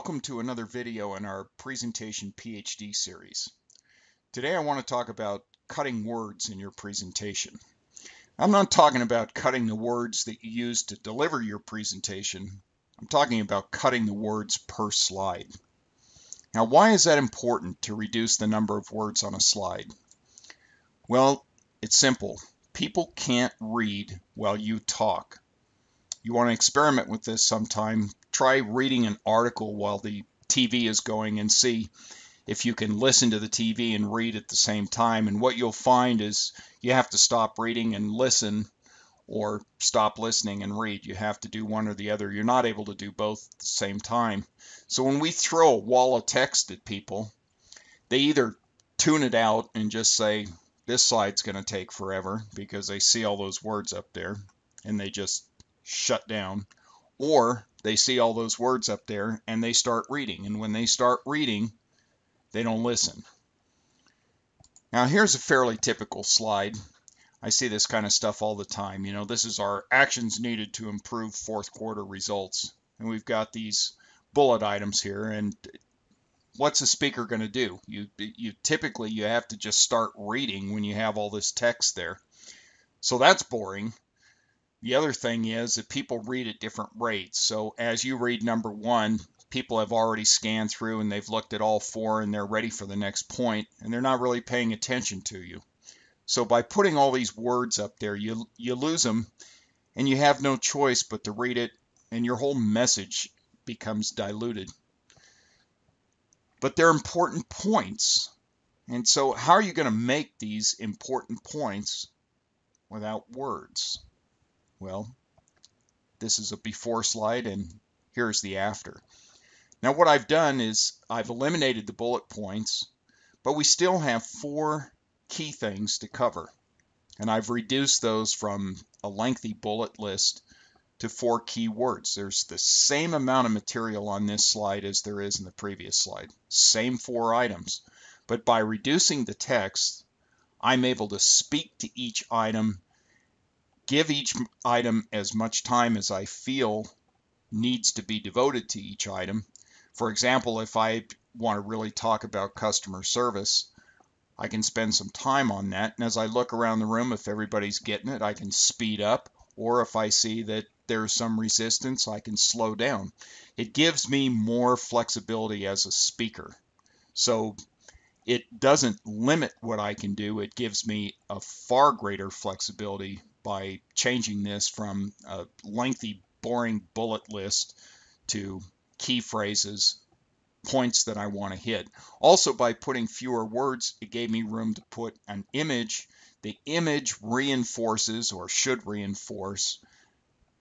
Welcome to another video in our Presentation PhD series. Today I want to talk about cutting words in your presentation. I'm not talking about cutting the words that you use to deliver your presentation. I'm talking about cutting the words per slide. Now, why is that important to reduce the number of words on a slide? Well, it's simple. People can't read while you talk. You want to experiment with this sometime. Try reading an article while the TV is going and see if you can listen to the TV and read at the same time. And what you'll find is you have to stop reading and listen, or stop listening and read. You have to do one or the other. You're not able to do both at the same time. So when we throw a wall of text at people, they either tune it out and just say, this slide's going to take forever, because they see all those words up there and they just shut down, or they see all those words up there and they start reading, and when they start reading, they don't listen. Now here's a fairly typical slide. I see this kind of stuff all the time. You know, this is our actions needed to improve fourth quarter results, and we've got these bullet items here. And what's a speaker going to do? You typically have to just start reading when you have all this text there, so that's boring. The other thing is that people read at different rates. So as you read number one, people have already scanned through and they've looked at all four and they're ready for the next point, and they're not really paying attention to you. So by putting all these words up there, you lose them, and you have no choice but to read it, and your whole message becomes diluted. But they're important points. And so how are you going to make these important points without words? Well, this is a before slide, and here's the after. Now what I've done is I've eliminated the bullet points, but we still have four key things to cover. And I've reduced those from a lengthy bullet list to 4 key words. There's the same amount of material on this slide as there is in the previous slide. Same 4 items. But by reducing the text, I'm able to speak to each item, give each item as much time as I feel needs to be devoted to each item. For example, if I want to really talk about customer service, I can spend some time on that. And as I look around the room, if everybody's getting it, I can speed up. Or if I see that there's some resistance, I can slow down. It gives me more flexibility as a speaker. So it doesn't limit what I can do. It gives me a far greater flexibility by changing this from a lengthy, boring bullet list to key phrases, points that I want to hit. Also, by putting fewer words, it gave me room to put an image. The image reinforces, or should reinforce,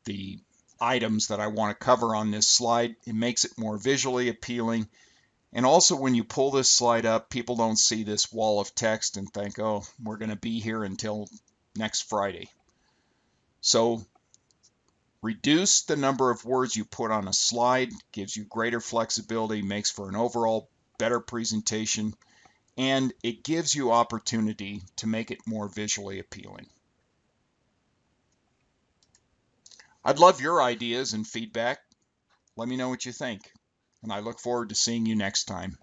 the items that I want to cover on this slide. It makes it more visually appealing. And also, when you pull this slide up, people don't see this wall of text and think, oh, we're going to be here until next Friday. So reduce the number of words you put on a slide, gives you greater flexibility, makes for an overall better presentation, and it gives you opportunity to make it more visually appealing. I'd love your ideas and feedback. Let me know what you think, and I look forward to seeing you next time.